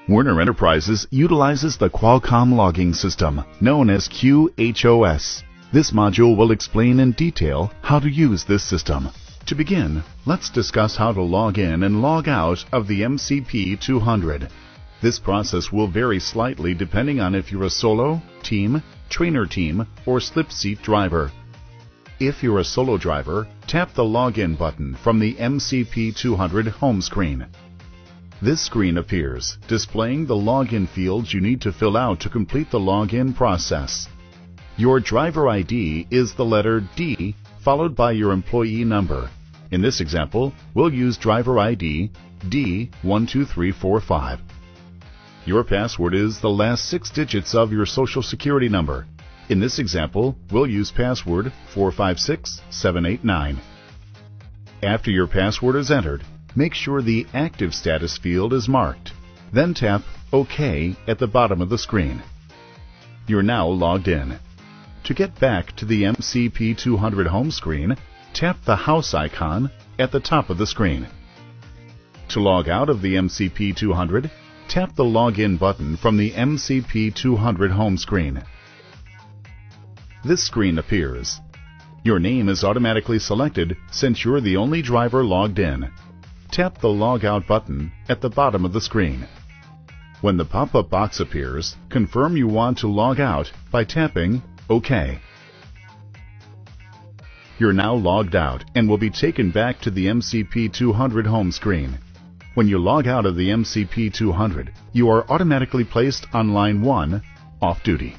Werner Enterprises utilizes the Qualcomm logging system, known as QHOS. This module will explain in detail how to use this system. To begin, let's discuss how to log in and log out of the MCP200. This process will vary slightly depending on if you're a solo, team, trainer team, or slip seat driver. If you're a solo driver, tap the Login button from the MCP200 home screen. This screen appears, displaying the login fields you need to fill out to complete the login process. Your driver ID is the letter D followed by your employee number. In this example, we'll use driver ID D12345. Your password is the last 6 digits of your Social Security number. In this example, we'll use password 456789. After your password is entered, make sure the Active Status field is marked. Then tap OK at the bottom of the screen. You're now logged in. To get back to the MCP200 home screen, tap the house icon at the top of the screen. To log out of the MCP200, tap the Login button from the MCP200 home screen. This screen appears. Your name is automatically selected since you're the only driver logged in. Tap the Logout button at the bottom of the screen. When the pop-up box appears, confirm you want to log out by tapping OK. You're now logged out and will be taken back to the MCP200 home screen. When you log out of the MCP200, you are automatically placed on line 1, off duty.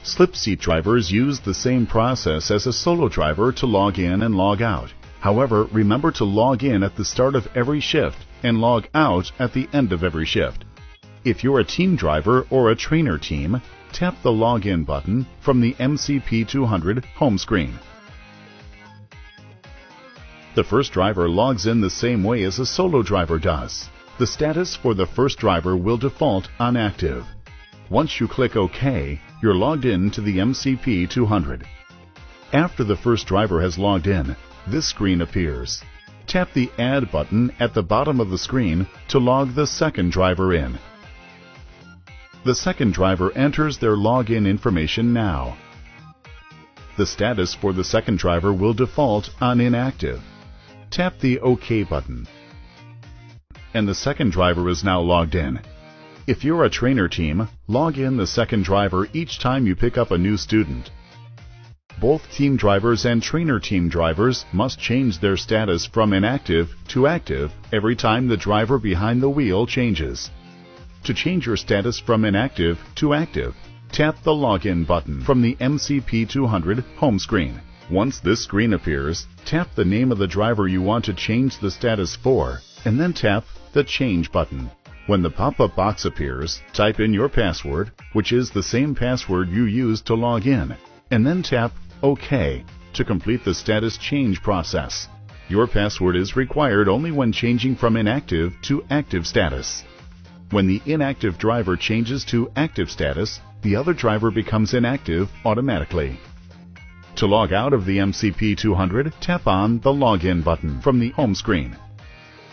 Slip seat drivers use the same process as a solo driver to log in and log out. However, remember to log in at the start of every shift and log out at the end of every shift. If you're a team driver or a trainer team, tap the Login button from the MCP200 home screen. The first driver logs in the same way as a solo driver does. The status for the first driver will default on active. Once you click OK, you're logged in to the MCP200. After the first driver has logged in, this screen appears. Tap the Add button at the bottom of the screen to log the second driver in. The second driver enters their login information now. The status for the second driver will default on inactive. Tap the OK button, and the second driver is now logged in. If you're a trainer team, log in the second driver each time you pick up a new student. Both team drivers and trainer team drivers must change their status from inactive to active every time the driver behind the wheel changes. To change your status from inactive to active, tap the Login button from the MCP200 home screen. Once this screen appears, tap the name of the driver you want to change the status for, and then tap the Change button. When the pop-up box appears, type in your password, which is the same password you used to log in, and then tap OK to complete the status change process. Your password is required only when changing from inactive to active status. When the inactive driver changes to active status, the other driver becomes inactive automatically. To log out of the MCP200, tap on the Login button from the home screen.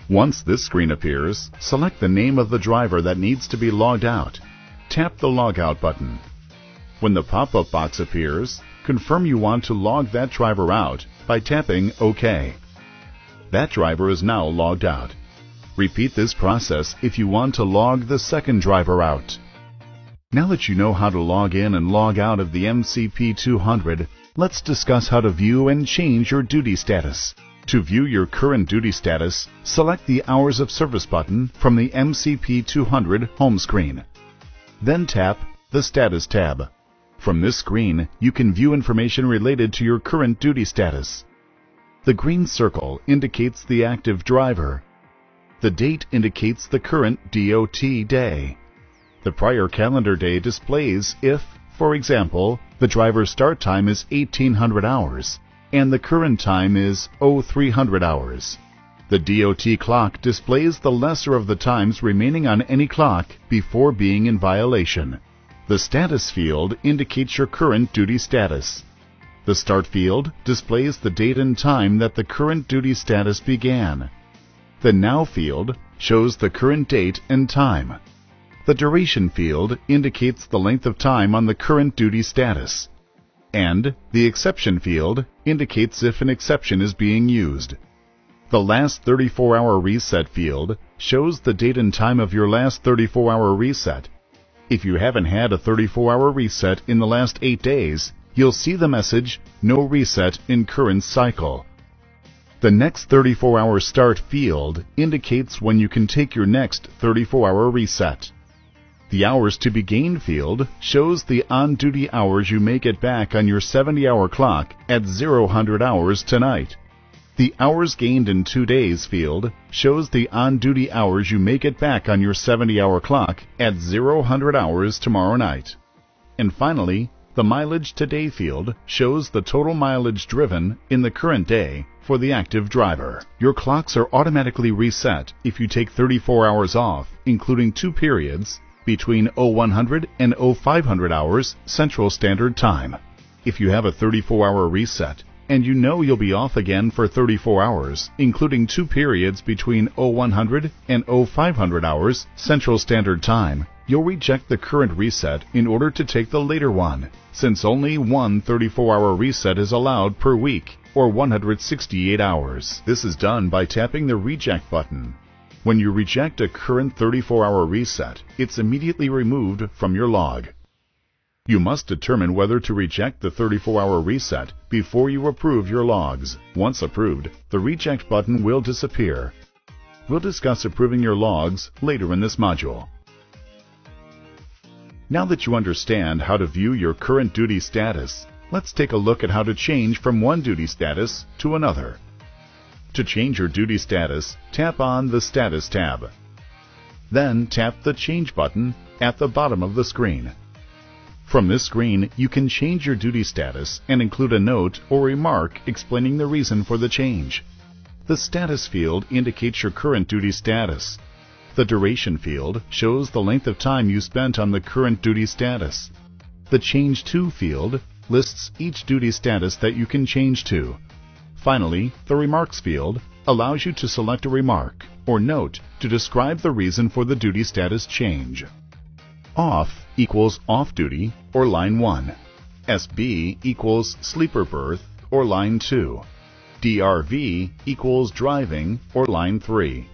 Once this screen appears, select the name of the driver that needs to be logged out. Tap the Logout button. When the pop-up box appears, confirm you want to log that driver out by tapping OK. That driver is now logged out. Repeat this process if you want to log the second driver out. Now that you know how to log in and log out of the MCP200, let's discuss how to view and change your duty status. To view your current duty status, select the Hours of Service button from the MCP200 home screen. Then tap the Status tab. From this screen, you can view information related to your current duty status. The green circle indicates the active driver. The date indicates the current DOT day. The prior calendar day displays if, for example, the driver's start time is 1800 hours and the current time is 0300 hours. The DOT clock displays the lesser of the times remaining on any clock before being in violation. The status field indicates your current duty status. The start field displays the date and time that the current duty status began. The Now field shows the current date and time. The duration field indicates the length of time on the current duty status. And the exception field indicates if an exception is being used. The last 34-hour reset field shows the date and time of your last 34-hour reset. If you haven't had a 34-hour reset in the last 8 days, you'll see the message, "No reset in current cycle." The next 34-hour start field indicates when you can take your next 34-hour reset. The hours to be gained field shows the on-duty hours you may get back on your 70-hour clock at 0 hours tonight. The hours gained in 2 days field shows the on-duty hours you may get back on your 70-hour clock at 0 hours tomorrow night. And finally, the mileage today field shows the total mileage driven in the current day for the active driver. Your clocks are automatically reset if you take 34 hours off, including 2 periods between 0100 and 0500 hours Central Standard Time. If you have a 34-hour reset and you know you'll be off again for 34 hours, including 2 periods between 0100 and 0500 hours Central Standard Time, you'll reject the current reset in order to take the later one, since only one 34-hour reset is allowed per week, or 168 hours. This is done by tapping the reject button. When you reject a current 34-hour reset, it's immediately removed from your log. You must determine whether to reject the 34-hour reset before you approve your logs. Once approved, the reject button will disappear. We'll discuss approving your logs later in this module. Now that you understand how to view your current duty status, let's take a look at how to change from one duty status to another. To change your duty status, tap on the Status tab. Then tap the Change button at the bottom of the screen. From this screen, you can change your duty status and include a note or remark explaining the reason for the change. The Status field indicates your current duty status. The Duration field shows the length of time you spent on the current duty status. The Change To field lists each duty status that you can change to. Finally, the Remarks field allows you to select a remark or note to describe the reason for the duty status change. Off equals off-duty or line 1. SB equals sleeper berth or line 2. DRV equals driving or line 3.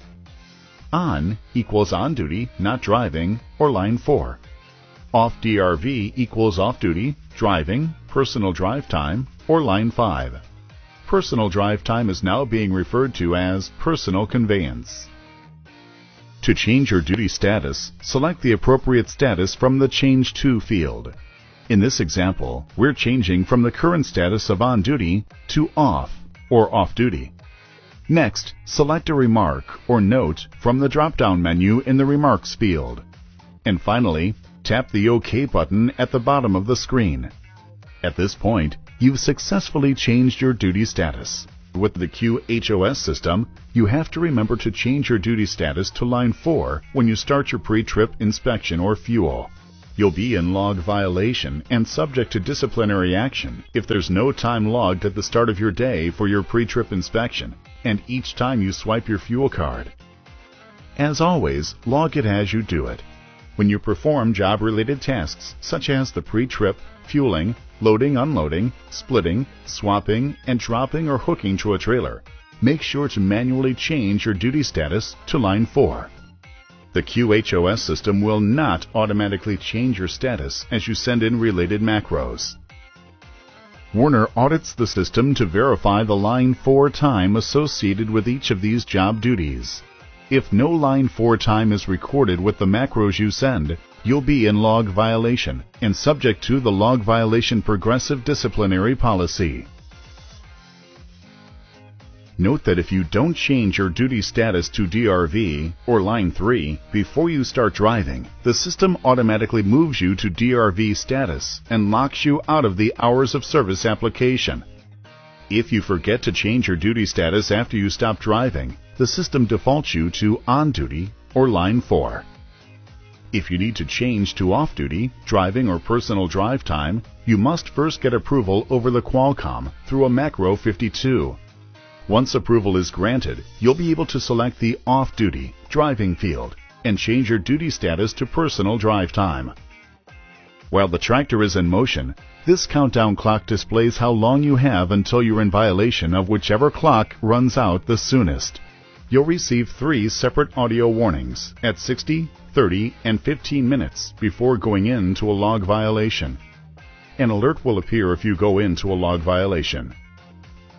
On equals on-duty, not driving, or line 4. Off DRV equals off-duty, driving, personal drive time, or line 5. Personal drive time is now being referred to as personal conveyance. To change your duty status, select the appropriate status from the Change To field. In this example, we're changing from the current status of on-duty to off or off-duty. Next, select a remark or note from the drop-down menu in the Remarks field. And finally, tap the OK button at the bottom of the screen. At this point, you've successfully changed your duty status. With the QHOS system, you have to remember to change your duty status to line 4 when you start your pre-trip inspection or fuel. You'll be in log violation and subject to disciplinary action if there's no time logged at the start of your day for your pre-trip inspection and each time you swipe your fuel card. As always, log it as you do it. When you perform job-related tasks such as the pre-trip, fueling, loading, unloading, splitting, swapping, and dropping or hooking to a trailer, make sure to manually change your duty status to line 4. The QHOS system will not automatically change your status as you send in related macros. Werner audits the system to verify the line 4 time associated with each of these job duties. If no line 4 time is recorded with the macros you send, you'll be in log violation and subject to the log violation progressive disciplinary policy. Note that if you don't change your duty status to DRV or line 3 before you start driving, the system automatically moves you to DRV status and locks you out of the hours of service application. If you forget to change your duty status after you stop driving, the system defaults you to on-duty or line 4. If you need to change to off-duty, driving, or personal drive time, you must first get approval over the Qualcomm through a Macro 52. Once approval is granted, you'll be able to select the Off-Duty Driving field and change your duty status to Personal Drive Time. While the tractor is in motion, this countdown clock displays how long you have until you're in violation of whichever clock runs out the soonest. You'll receive 3 separate audio warnings at 60, 30, and 15 minutes before going into a log violation. An alert will appear if you go into a log violation.